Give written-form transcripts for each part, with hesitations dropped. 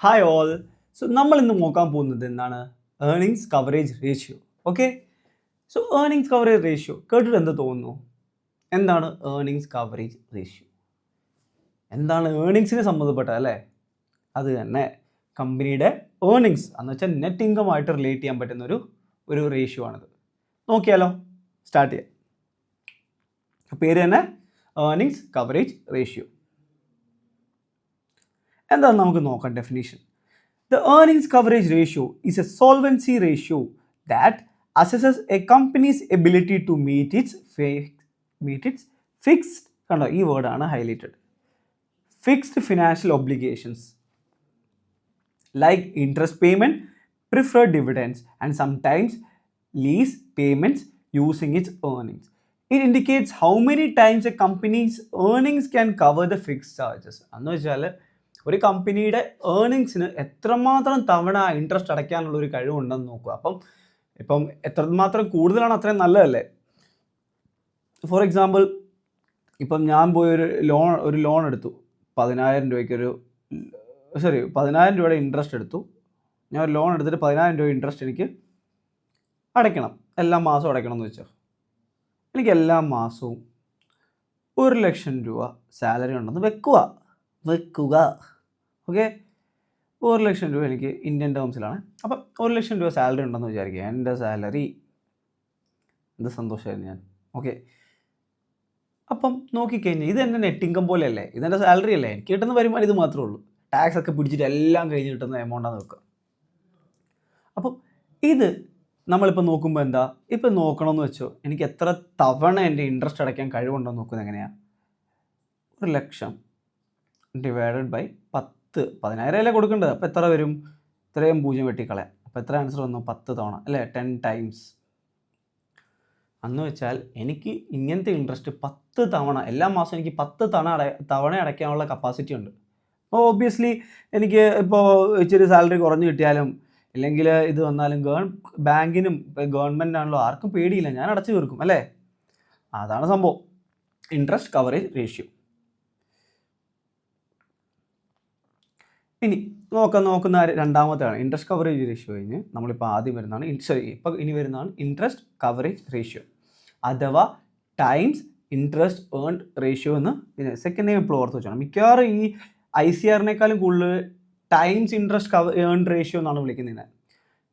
Hi all. So നമ്മൾ ഇന്ന് നോക്കാൻ പോകുന്നത് എന്താണ്? Earnings coverage ratio. Okay, so earnings coverage ratio കേട്ടിട്ട് എന്ത് തോന്നുന്നു? എന്താണ് ഏർണിങ്സ് കവറേജ് റേഷ്യോ? എന്താണ് ഏർണിങ്സിനെ സംബന്ധപ്പെട്ട അല്ലേ? അത് തന്നെ കമ്പനിയുടെ ഏർണിങ്സ് എന്ന് വെച്ചാൽ നെറ്റ് ഇൻകം ആയിട്ട് റിലേറ്റ് ചെയ്യാൻ പറ്റുന്ന ഒരു റേഷ്യോ ആണിത്. നോക്കിയാലോ, സ്റ്റാർട്ട് ചെയ്യാം. പേര് തന്നെ ഏർണിങ്സ് കവറേജ് റേഷ്യോ. എന്താണെന്ന് നമുക്ക് നോക്കാം definition. The earnings coverage ratio is a solvency ratio that assesses a company's ability to meet its fixed, കണ്ടോ ഈ വേർഡാണ് highlighted, fixed financial obligations like interest payment, preferred dividends, and sometimes lease payments using its earnings. It indicates how many times a company's earnings can cover the fixed charges. എന്ന് വെച്ചാൽ ഒരു കമ്പനിയുടെ ഏർണിങ്സിന് എത്രമാത്രം തവണ interest അടയ്ക്കാനുള്ള ഒരു കഴിവുണ്ടെന്ന് നോക്കുക. ഇപ്പം എത്രമാത്രം കൂടുതലാണ് അത്രയും നല്ലതല്ലേ. ഫോർ എക്സാമ്പിൾ, ഇപ്പം ഞാൻ പോയി ഒരു ലോൺ എടുത്തു 10,000 രൂപയ്ക്കൊരു 10,000 രൂപയുടെ ഇൻട്രസ്റ്റ് എടുത്തു. ഞാൻ ഒരു ലോൺ എടുത്തിട്ട് 10,000 രൂപ ഇൻട്രസ്റ്റ് എനിക്ക് അടയ്ക്കണം, എല്ലാ മാസവും അടയ്ക്കണം എന്ന് വെച്ചോ. എനിക്ക് എല്ലാ മാസവും 1,00,000 രൂപ സാലറി ഉണ്ടെന്ന് വെക്കുക. ഓക്കെ, 1,00,000 രൂപ എനിക്ക് ഇന്ത്യൻ ടേംസിലാണ്. അപ്പം 1,00,000 രൂപ സാലറി ഉണ്ടെന്ന് വിചാരിക്കുക. എൻ്റെ സാലറി, എന്ത് സന്തോഷമായിരുന്നു ഞാൻ. ഓക്കെ, അപ്പം നോക്കിക്കഴിഞ്ഞാൽ ഇത് എൻ്റെ നെറ്റ് ഇൻകം പോലെയല്ലേ, ഇതെൻ്റെ സാലറി അല്ലേ, എനിക്ക് കിട്ടുന്ന വരുമാനം ഇത് മാത്രമേ ഉള്ളൂ. ടാക്സ് ഒക്കെ പിടിച്ചിട്ട് എല്ലാം കഴിഞ്ഞ് കിട്ടുന്ന എമൗണ്ടാണ് വെക്കുക. അപ്പം ഇത് നമ്മളിപ്പോൾ നോക്കുമ്പോൾ എന്താ, ഇപ്പം നോക്കണമെന്ന് വെച്ചോ, എനിക്ക് എത്ര തവണ എൻ്റെ ഇൻട്രസ്റ്റ് അടയ്ക്കാൻ കഴിവുണ്ടെന്ന് നോക്കുന്നത് എങ്ങനെയാണ്? 1,00,000 ഡിവൈഡഡ് ബൈ 10,000 അല്ലേ കൊടുക്കേണ്ടത്. അപ്പോൾ എത്ര വരും? ഇത്രയും 0 വെട്ടിക്കളയാം. അപ്പോൾ എത്ര ആൻസർ വന്നു? 10 തവണ അല്ലേ, 10 ടൈംസ്. എന്ന് വെച്ചാൽ എനിക്ക് ഇങ്ങനത്തെ ഇൻട്രസ്റ്റ് 10 തവണ എല്ലാ മാസവും എനിക്ക് 10 തവണ അടയ്ക്കാനുള്ള കപ്പാസിറ്റി ഉണ്ട്. അപ്പോൾ ഓബ്വിയസ്ലി എനിക്ക് ഇപ്പോൾ ഇച്ചിരി സാലറി കുറഞ്ഞ് കിട്ടിയാലും ഇല്ലെങ്കിൽ ഇത് വന്നാലും ബാങ്കിനും ഗവൺമെൻറ്റിനാണല്ലോ ആർക്കും പേടിയില്ല, ഞാൻ അടച്ചു തീർക്കും അല്ലേ. അതാണ് സംഭവം ഇൻട്രസ്റ്റ് കവറേജ് റേഷ്യോ. ഇനി നോക്കുന്ന രണ്ടാമത്തെയാണ് ഇൻട്രസ്റ്റ് കവറേജ് റേഷ്യോ. കഴിഞ്ഞ് നമ്മളിപ്പോൾ ആദ്യം വരുന്നതാണ് ഇനി വരുന്നതാണ് ഇൻട്രസ്റ്റ് കവറേജ് റേഷ്യോ അഥവാ ടൈംസ് ഇൻട്രസ്റ്റ് ഏൺഡ് റേഷ്യോ എന്ന് പിന്നെ സെക്കൻഡ് നെയിം ഇപ്പോൾ ഓർത്ത് വെച്ചാണ്. മിക്കവാറും ഈ ICRനേക്കാളും കൂടുതൽ ടൈംസ് ഇൻട്രസ്റ്റ് ഏൺഡ് റേഷ്യോ എന്നാണ് വിളിക്കുന്നത്.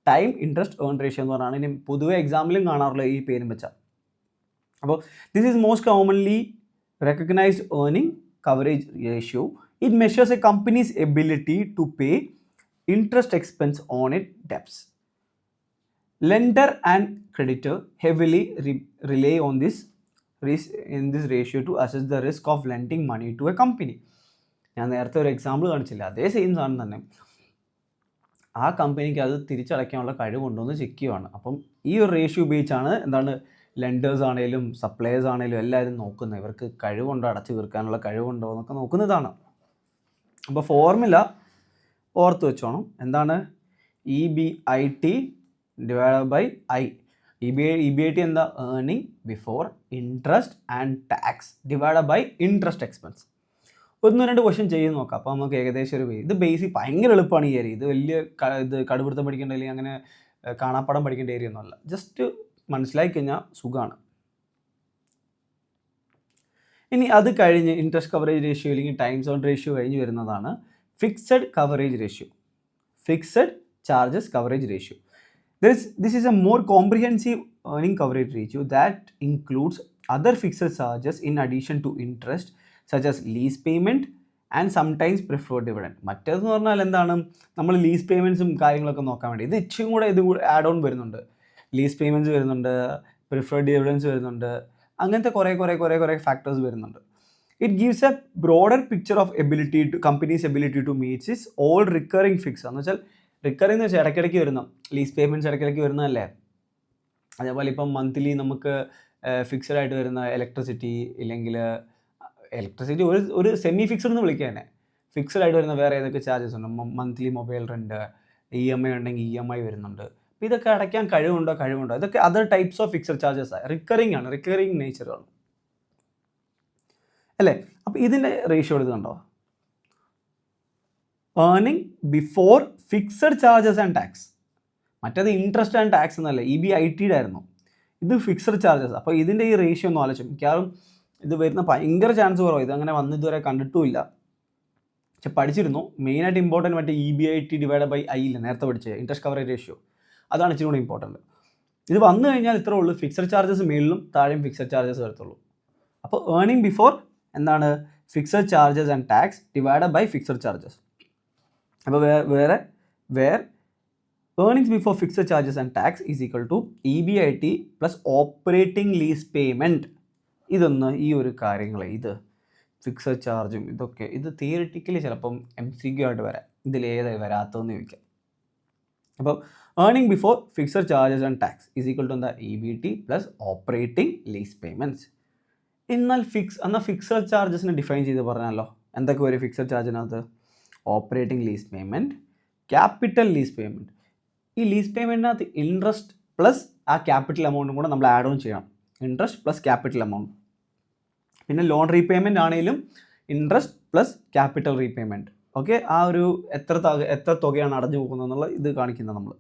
ടൈം ഇൻട്രസ്റ്റ് ഏൺഡ് റേഷ്യോ എന്ന് പറഞ്ഞാണ് ഇനി പൊതുവെ എക്സാമിലും കാണാറുള്ള ഈ പേരും വെച്ചാൽ. അപ്പോൾ this is most commonly recognised earning coverage ratio. It measures a company's ability to pay interest expense on its debts. Lender and creditor heavily rely on this ratio to assess the risk of lending money to a company. ഞാൻ നേരത്തെ ഒരു example കാണിച്ചില്ല, അതേ same സാധനം തന്നെ. ആ കമ്പനിക്ക് അത് തിരിച്ചടയ്ക്കാനുള്ള കഴിവുണ്ടോ എന്ന് ചെക്ക് ചെയ്യുവാണ്. അപ്പം ഈ ഒരു റേഷ്യോ ഉപയോഗിച്ചാണ് എന്താണ് ലെൻഡേഴ്സ് ആണെങ്കിലും സപ്ലയേഴ്സ് ആണെങ്കിലും എല്ലാവരും നോക്കുന്നത്. ഇവർക്ക് കഴിവുണ്ടോ, അടച്ചു തീർക്കാനുള്ള കഴിവുണ്ടോ എന്നൊക്കെ നോക്കുന്നതാണ്. അപ്പോൾ ഫോർമുല ഓർത്ത് വെച്ചോണം. എന്താണ്? EBIT divide by I. EBIT എന്താ? Earning before interest and tax divide by interest expense. 1-2 question ചെയ്ത് നോക്കാം. അപ്പോൾ നമുക്ക് ഏകദേശം ഒരു ഇത് ബേസിക് ഭയങ്കര എളുപ്പമാണ് ഈ ഏരിയ. ഇത് വലിയ കടുപിടുത്തം പഠിക്കേണ്ട അല്ലെങ്കിൽ അങ്ങനെ കാണാപ്പാടം പഠിക്കേണ്ട ഏരിയ ഒന്നുമല്ല. ജസ്റ്റ് മനസ്സിലാക്കി കഴിഞ്ഞാൽ സുഖമാണ്. ഇനി അത് കഴിഞ്ഞ് ഇൻട്രസ്റ്റ് കവറേജ് റേഷ്യോ അല്ലെങ്കിൽ ടൈംസ് ഓൺ റേഷ്യോ കഴിഞ്ഞ് വരുന്നതാണ് fixed coverage ratio, fixed charges coverage ratio. This is a more comprehensive earning coverage ratio that includes other fixed charges in addition to interest such as lease payment and sometimes preferred dividend. മറ്റേതെന്ന് പറഞ്ഞാൽ എന്താണ്, നമ്മൾ lease പേയ്മെൻറ്റ്സും കാര്യങ്ങളൊക്കെ നോക്കാൻ വേണ്ടി ഇത് ഇച്ചിരി കൂടെ ആഡ് ഓൺ വരുന്നുണ്ട്. ലീസ് പേയ്മെൻറ്റ്സ് വരുന്നുണ്ട്, പ്രിഫേർഡ് ഡിവിഡൻസ് വരുന്നുണ്ട്, അങ്ങനത്തെ കുറേ ഫാക്ടേഴ്സ് വരുന്നുണ്ട്. It gives a broader picture of companies ability to meets its all recurring fix. എന്ന് വെച്ചാൽ റിക്കറിങ് എന്ന് വെച്ചാൽ ഇടയ്ക്കിടയ്ക്ക് വരുന്ന ലീസ് പേയ്മെൻറ്റ്സ് ഇടയ്ക്കിടയ്ക്ക് വരുന്നതല്ലേ. അതേപോലെ ഇപ്പം മന്ത്ലി നമുക്ക് ഫിക്സഡ് ആയിട്ട് വരുന്ന ഇലക്ട്രിസിറ്റി ഇല്ലെങ്കിൽ ഇലക്ട്രിസിറ്റി ഒരു സെമി ഫിക്സഡ് എന്ന് വിളിക്കുക തന്നെ. ഫിക്സഡ് ആയിട്ട് വരുന്ന വേറെ ഏതൊക്കെ ചാർജസ് ഉണ്ട്? മന്ത്ലി മൊബൈൽ റെൻറ്റ്, EMI ഉണ്ടെങ്കിൽ EMI വരുന്നുണ്ട്. അപ്പോൾ ഇതൊക്കെ അടയ്ക്കാൻ കഴിവുണ്ടോ? ഇതൊക്കെ other types of fixed charges ആണ്, റിക്കറിങ് നേച്ചറാണ് അല്ലേ. അപ്പോൾ ഇതിൻ്റെ റേഷ്യോ എടുക്കുന്നുണ്ടോ? Earning before fixed charges and tax. മറ്റേത് ഇൻട്രസ്റ്റ് ആൻഡ് ടാക്സ് എന്നല്ല, EBITയുടെ ആയിരുന്നു. ഇത് ഫിക്സഡ് ചാർജസ്. അപ്പോൾ ഇതിൻ്റെ ഈ റേഷ്യോ ഒന്ന് ആലോചിച്ചു. മിക്കവാറും ഇത് വരുന്ന ഭയങ്കര ചാൻസ് കുറവാണ്. ഇതങ്ങനെ വന്ന് ഇതുവരെ കണ്ടിട്ടുമില്ല, പക്ഷെ പഠിച്ചിരുന്നു. മെയിനായിട്ട് ഇമ്പോർട്ടൻറ്റ് മറ്റേ EBIT/I ഇല്ല, നേരത്തെ പഠിച്ചത് ഇൻട്രസ്റ്റ് കവറേജ് റേഷ്യോ. അതാണ് ഇച്ചിരി കൂടി ഇമ്പോർട്ടൻറ്റ്. ഇത് വന്നു കഴിഞ്ഞാൽ ഇത്രേ ഉള്ളൂ, ഫിക്സഡ് ചാർജസ് മേളിലും താഴെയും ഫിക്സഡ് ചാർജസ് വരത്തുള്ളൂ. അപ്പോൾ ഏർണിംഗ് ബിഫോർ എന്താണ്, fixed charges and tax divided by fixed charges. അപ്പോൾ where earnings before fixed charges and tax is equal to EBIT plus operating lease payment. ഇതൊന്ന് ഈ ഒരു കാര്യങ്ങൾ, ഇത് ഫിക്സഡ് ചാർജും ഇതൊക്കെ, ഇത് തിയറിറ്റിക്കലി ചിലപ്പം MCQ ആയിട്ട് വരാം. ഇതിലേതായി വരാത്തതെന്ന് ചോദിക്കാം. അപ്പോൾ earning before fixed charges and tax is equal to എന്താ, EBT plus operating lease payments. എന്നാൽ ഫിക്സഡ് ചാർജസിനെ ഡിഫൈൻ ചെയ്ത് പറഞ്ഞാലോ, എന്തൊക്കെ വരും ഫിക്സഡ് ചാർജിനകത്ത്? Operating lease payment, capital lease payment. ഈ ലീസ് പേയ്മെൻറ്റിനകത്ത് ഇൻട്രസ്റ്റ് പ്ലസ് ആ ക്യാപിറ്റൽ എമൗണ്ടും കൂടെ നമ്മൾ ആഡ് ഓൺ ചെയ്യണം. Interest plus capital amount. പിന്നെ ലോൺ റീപേയ്മെൻറ്റ് ആണെങ്കിലും interest plus capital repayment. Okay, ആ ഒരു എത്ര തുകയാണ് അടഞ്ഞു പോകുന്നത് എന്നുള്ള ഇത് കാണിക്കുന്നത് നമ്മൾ.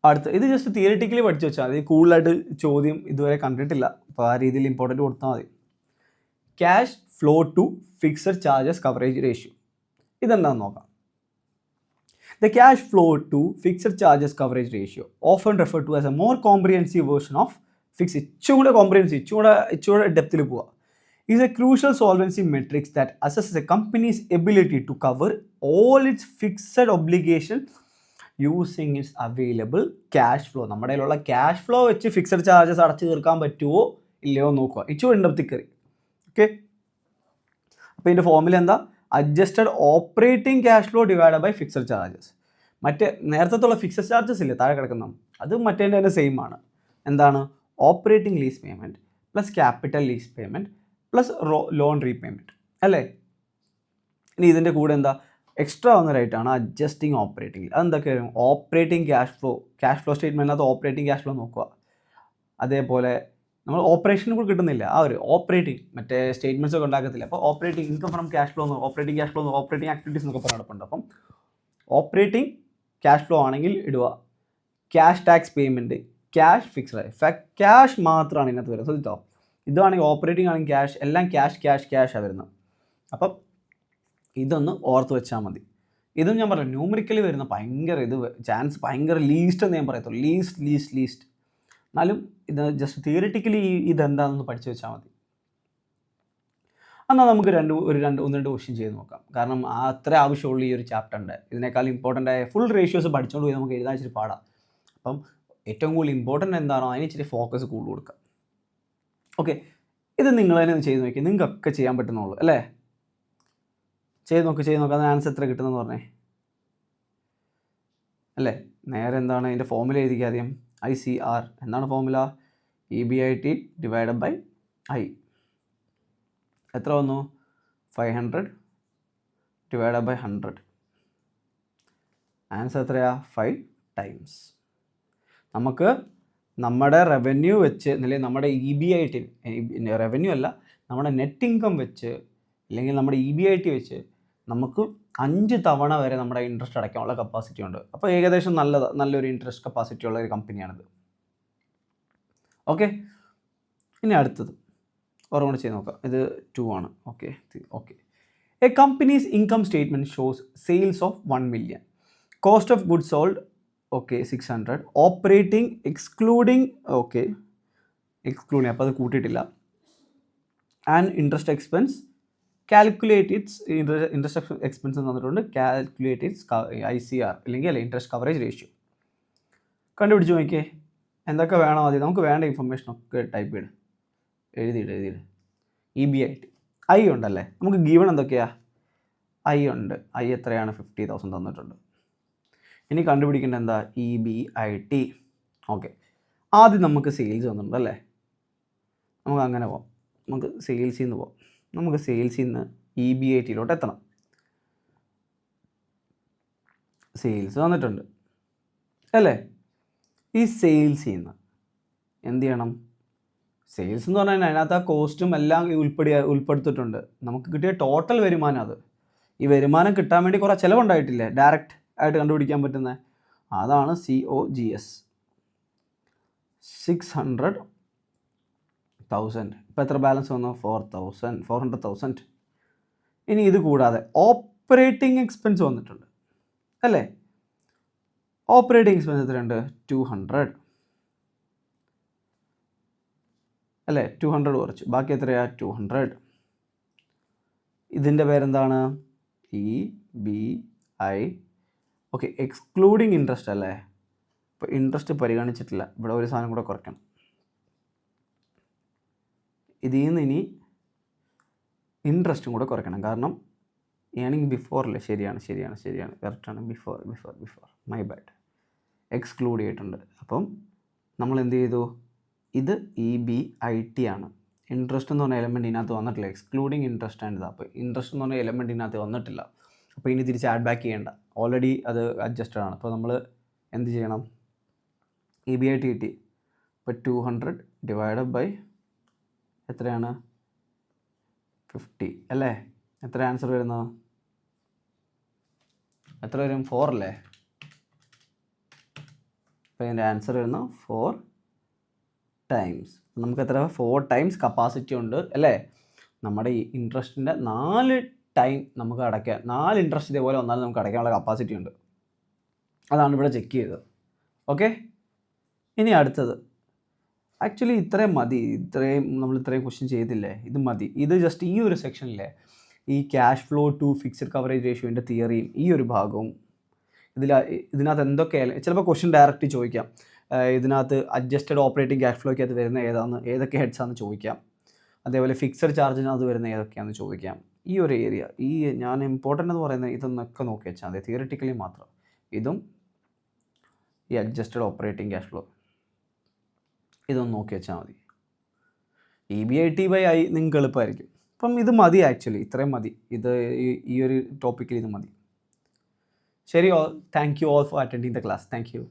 അടുത്ത് ഇത് ജസ്റ്റ് തിയറിറ്റിക്കലി പഠിച്ചു വെച്ചാൽ മതി, കൂടുതലായിട്ട് ചോദ്യം ഇതുവരെ കണ്ടിട്ടില്ല. അപ്പോൾ ആ രീതിയിൽ ഇമ്പോർട്ടൻറ്റ് കൊടുത്താൽ മതി. Cash flow to fixed charges coverage ratio ഇതെന്താണെന്ന് നോക്കാം. The cash flow to fixed charges coverage ratio, often referred to as a more comprehensive version of fixed, ഇച്ചുകൂടെ comprehensive, ഇച്ചുകൂടെ ഡെപ്തിൽ പോവുക, is a crucial solvency metric that assesses a company's ability to cover all its fixed obligations using its available cash flow. നമ്മുടെ കയ്യിലുള്ള cash flow വെച്ച് fixed charges അടച്ചു തീർക്കാൻ പറ്റുമോ ഇല്ലയോ നോക്കുക. ഇച്ചുകൂടെ ഡെപ്തിൽ കയറി. ഓക്കെ, അപ്പോൾ ഇതിൻ്റെ ഫോർമുല എന്താ? Adjusted operating cash flow divided by fixed charges. മറ്റേ നേരത്തുള്ള ഫിക്സഡ് ചാർജസ് ഇല്ലേ താഴെ കിടക്കുന്ന, അത് മറ്റേൻ്റെ തന്നെ സെയിം ആണ്. എന്താണ്? Operating lease payment plus capital lease payment plus loan repayment അല്ലേ. ഇനി ഇതിൻ്റെ കൂടെ എന്താ എക്സ്ട്രാ വന്ന റേറ്റാണ് അഡ്ജസ്റ്റിംഗ് ഓപ്പറേറ്റിംഗ്. അതെന്തൊക്കെ വരും? ഓപ്പറേറ്റിംഗ് ക്യാഷ് ഫ്ലോ സ്റ്റേറ്റ്മെൻറ്റിനകത്ത് ഓപ്പറേറ്റിംഗ് ക്യാഷ് ഫ്ലോ നോക്കുക. അതേപോലെ നമ്മൾ ഓപ്പറേഷനും കൂടെ കിട്ടുന്നില്ല, ആ ഒരു ഓപ്പറേറ്റിംഗ് മറ്റേ സ്റ്റേറ്റ്മെൻറ്റ്സ് ഒക്കെ ഉണ്ടാക്കത്തില്ല. അപ്പോൾ operating income from cash flow, operating activities എന്നൊക്കെ പറഞ്ഞ് നടപ്പുണ്ട്. അപ്പം ഓപ്പറേറ്റിംഗ് ക്യാഷ് ഫ്ലോ ആണെങ്കിൽ ഇടുക cash tax payment, cash fixed, cash മാത്രമാണ് ഇതിനകത്ത് വരുന്നത്. ശ്രദ്ധിച്ചോ, ഇതാണെങ്കിൽ ഓപ്പറേറ്റിംഗ് ആണെങ്കിൽ ക്യാഷ്, എല്ലാം ക്യാഷാണ് വരുന്നത്. അപ്പം ഇതൊന്ന് ഓർത്ത് വെച്ചാൽ മതി. ഇതും ഞാൻ പറഞ്ഞു ന്യൂമറിക്കലി വരുന്ന ഭയങ്കര ചാൻസ് ഭയങ്കര ലീസ്റ്റ് എന്ന് ഞാൻ പറയത്തുള്ളൂ, ലീസ്റ്റ്. എന്നാലും ഇത് ജസ്റ്റ് തിയറിറ്റിക്കലി ഇതെന്താണെന്ന് പഠിച്ചു വെച്ചാൽ മതി. എന്നാൽ നമുക്ക് ഒന്ന് രണ്ട് ക്വസ്റ്റ്യൻ ചെയ്ത് നോക്കാം. കാരണം അത്ര ആവശ്യമുള്ള ഈ ഒരു ചാപ്റ്ററിൻ്റെ ഇതിനേക്കാൾ ഇമ്പോർട്ടൻ്റ് ആയ ഫുൾ റേഷ്യോസ് പഠിച്ചുകൊണ്ട് പോയി നമുക്ക് എഴുതാൻ ഇച്ചിരി പാടാം. അപ്പം ഏറ്റവും കൂടുതൽ ഇമ്പോർട്ടൻ്റ് എന്താണോ അതിന് ഇച്ചിരി ഫോക്കസ് കൂടുതൽ കൊടുക്കുക. ഓക്കെ, ഇത് നിങ്ങൾ തന്നെ ഒന്ന് ചെയ്ത് നോക്കി, നിങ്ങൾക്കൊക്കെ ചെയ്യാൻ പറ്റുന്നുള്ളൂ അല്ലേ. ചെയ്ത് നോക്ക്. അതിന് ആൻസർ എത്ര കിട്ടുന്നതെന്ന് പറഞ്ഞേ അല്ലേ. നേരെ എന്താണ് അതിൻ്റെ ഫോർമുല എഴുതിക്കുക ആദ്യം. ICR എന്താണ് formula? EBIT divided by I. എത്ര വന്നു? 500 ഡിവൈഡഡ് ബൈ 100. ആൻസർ എത്രയാ? 5 ടൈംസ്. നമുക്ക് നമ്മുടെ റവന്യൂ വെച്ച് അല്ലെങ്കിൽ നമ്മുടെ EBIT റവന്യൂ അല്ല, നമ്മുടെ നെറ്റ് ഇൻകം വെച്ച് അല്ലെങ്കിൽ നമ്മുടെ EBIT വെച്ച് നമുക്ക് 5 തവണ വരെ നമ്മുടെ ഇൻട്രസ്റ്റ് അടയ്ക്കാനുള്ള കപ്പാസിറ്റി ഉണ്ട്. അപ്പോൾ ഏകദേശം നല്ലൊരു ഇൻട്രസ്റ്റ് കപ്പാസിറ്റി ഉള്ള ഒരു കമ്പനിയാണിത്. ഓക്കെ, ഇനി അടുത്തത് ഓർമ്മ കൂടെ ചെയ്ത് നോക്കാം. ഇത് 2 ആണ്. Okay. A company's income statement shows sales of 1 million, cost of goods sold 600, operating excluding അപ്പോൾ അത് കൂട്ടിയിട്ടില്ല, and interest expense calculate its interest expense എന്ന് തന്നിട്ടുണ്ട്. കാൽക്കുലേറ്റ് ഇറ്റ്സ് ICR അല്ലെങ്കിൽ ഇൻട്രസ്റ്റ് കവറേജ് റേഷ്യോ. കണ്ടുപിടിച്ച് നോക്കിയേ എന്തൊക്കെ വേണം. ആദ്യം നമുക്ക് വേണ്ട ഇൻഫർമേഷനൊക്കെ ടൈപ്പ് ചെയ്ത് എഴുതിയിട്ട് EBIT I ഉണ്ടല്ലേ, നമുക്ക് ഗീവൺ എന്തൊക്കെയാ? I ഉണ്ട്. I എത്രയാണ്? 50,000 തന്നിട്ടുണ്ട്. ഇനി കണ്ടുപിടിക്കേണ്ട എന്താ? EBIT. ഓക്കെ, ആദ്യം നമുക്ക് സെയിൽസ് വന്നിട്ടുണ്ട് അല്ലേ. നമുക്ക് അങ്ങനെ പോകാം. നമുക്ക് സെയിൽസിൽ നിന്ന് പോകാം. നമുക്ക് സെയിൽസിൽ നിന്ന് EBITയിലോട്ട് എത്തണം. സെയിൽസ് വന്നിട്ടുണ്ട് അല്ലേ. ഈ സെയിൽസിൽ നിന്ന് എന്ത് ചെയ്യണം? സെയിൽസ് എന്ന് പറഞ്ഞാൽ അതിനകത്ത് ആ കോസ്റ്റും എല്ലാം ഉൾപ്പെടുത്തിയിട്ടുണ്ട്. നമുക്ക് കിട്ടിയ ടോട്ടൽ വരുമാനം അത്. ഈ വരുമാനം കിട്ടാൻ വേണ്ടി കുറേ ചിലവുണ്ടായിട്ടില്ലേ, ഡയറക്റ്റ് ആയിട്ട് കണ്ടുപിടിക്കാൻ പറ്റുന്നത്, അതാണ് COGS. 600,000. ഇപ്പോൾ എത്ര ബാലൻസ് വന്നു? 400,000. ഇനി ഇത് കൂടാതെ ഓപ്പറേറ്റിംഗ് എക്സ്പെൻസ് വന്നിട്ടുണ്ട് അല്ലേ? ഓപ്പറേറ്റിംഗ് എക്സ്പെൻസ് എത്രയുണ്ട്? 200 അല്ലേ? 200 കുറച്ച്, ബാക്കി എത്രയാ? 200. ഇതിൻ്റെ പേരെന്താണ്? EBI. ഓക്കെ, എക്സ്ക്ലൂഡിങ് ഇൻട്രസ്റ്റ് അല്ലേ? ഇപ്പോൾ ഇൻട്രസ്റ്റ് പരിഗണിച്ചിട്ടില്ല, ഇവിടെ ഒരു സാധനം കൂടെ കുറയ്ക്കണം. ഇതിൽ നിന്ന് ഇനി ഇൻട്രസ്റ്റും കൂടെ കുറയ്ക്കണം, കാരണം ഏണിങ് ബിഫോർ അല്ലേ? ശരിയാണ്, കറക്റ്റാണ്. ബിഫോർ മൈ ബാഡ്, എക്സ്ക്ലൂഡ് ചെയ്തിട്ടുണ്ട്. അപ്പം നമ്മൾ എന്ത് ചെയ്തു? ഇത് EBIT ആണ്. ഇൻട്രസ്റ്റ് എന്ന് പറഞ്ഞ എലമെൻറ്റ് ഇതിനകത്ത് വന്നിട്ടില്ല, എക്സ്ക്ലൂഡിങ് ഇൻട്രസ്റ്റ് ആണ് ഇത്. അപ്പോൾ ഇൻട്രസ്റ്റ് എന്ന് പറഞ്ഞ എലമെൻറ്റ് ഇതിനകത്ത് വന്നിട്ടില്ല, അപ്പോൾ ഇനി തിരിച്ച് ആഡ് ബാക്ക് ചെയ്യേണ്ട, ഓൾറെഡി അത് അഡ്ജസ്റ്റഡ് ആണ്. അപ്പോൾ നമ്മൾ എന്ത് ചെയ്യണം? EBIT കിട്ടി. ഇപ്പോൾ 200 ഡിവൈഡഡ് ബൈ എത്രയാണ്? 50 അല്ലേ? എത്ര ആൻസർ വരുന്നത്? എത്ര വരും? 4 അല്ലേ? അപ്പോൾ ഇതിൻ്റെ ആൻസർ വരുന്നത് 4 ടൈംസ്. നമുക്ക് എത്ര? 4 ടൈംസ് കപ്പാസിറ്റി ഉണ്ട് അല്ലേ? നമ്മുടെ ഈ ഇൻട്രസ്റ്റിൻ്റെ 4 ടൈം നമുക്ക് അടയ്ക്കാൻ, 4 ഇൻട്രസ്റ്റ് ഇതേപോലെ വന്നാലും നമുക്ക് അടയ്ക്കാനുള്ള കപ്പാസിറ്റി ഉണ്ട്. അതാണ് ഇവിടെ ചെക്ക് ചെയ്തത്. ഓക്കെ, ഇനി അടുത്തത്. ആക്ച്വലി ഇത്രയും മതി, നമ്മൾ ഇത്രയും ക്വസ്റ്റ്യൻ ചെയ്തില്ലേ, ഇത് മതി. ഇത് ജസ്റ്റ് ഈ ഒരു സെക്ഷനിലെ ഈ cash flow to fixed coverage റേഷ്യോൻ്റെ തിയറിയും ഈ ഒരു ഭാഗവും ഇതിനകത്ത് എന്തൊക്കെയായാലും ചിലപ്പോൾ ക്വസ്റ്റ്യൻ ഡയറക്റ്റ് ചോദിക്കാം. ഇതിനകത്ത് അഡ്ജസ്റ്റഡ് ഓപ്പറേറ്റിംഗ് ക്യാഷ് ഫ്ലോയ്ക്കകത്ത് വരുന്ന ഏതൊക്കെ ഹെഡ്സാണെന്ന് ചോദിക്കാം. അതേപോലെ ഫിക്സഡ് ചാർജിനകത്ത് വരുന്ന ഏതൊക്കെയാണെന്ന് ചോദിക്കാം. ഈ ഒരു ഏരിയ, ഞാൻ ഇമ്പോർട്ടൻ്റ് എന്ന് പറയുന്നത് ഇതൊന്നൊക്കെ നോക്കി വെച്ചാൽ മതി, തിയറിറ്റിക്കലി മാത്രം. ഇതും ഈ അഡ്ജസ്റ്റഡ് ഓപ്പറേറ്റിംഗ് ക്യാഷ് ഫ്ലോ ഇതൊന്ന് നോക്കി വെച്ചാൽ മതി. EBIT/I നിങ്ങൾക്ക് എളുപ്പമായിരിക്കും. അപ്പം ഇത് മതി, ആക്ച്വലി ഇത്രയും മതി. ഇത് ഈ ഒരു ടോപ്പിക്കിൽ ഇത് മതി. ശരി, thank you all for attending the class. Thank you.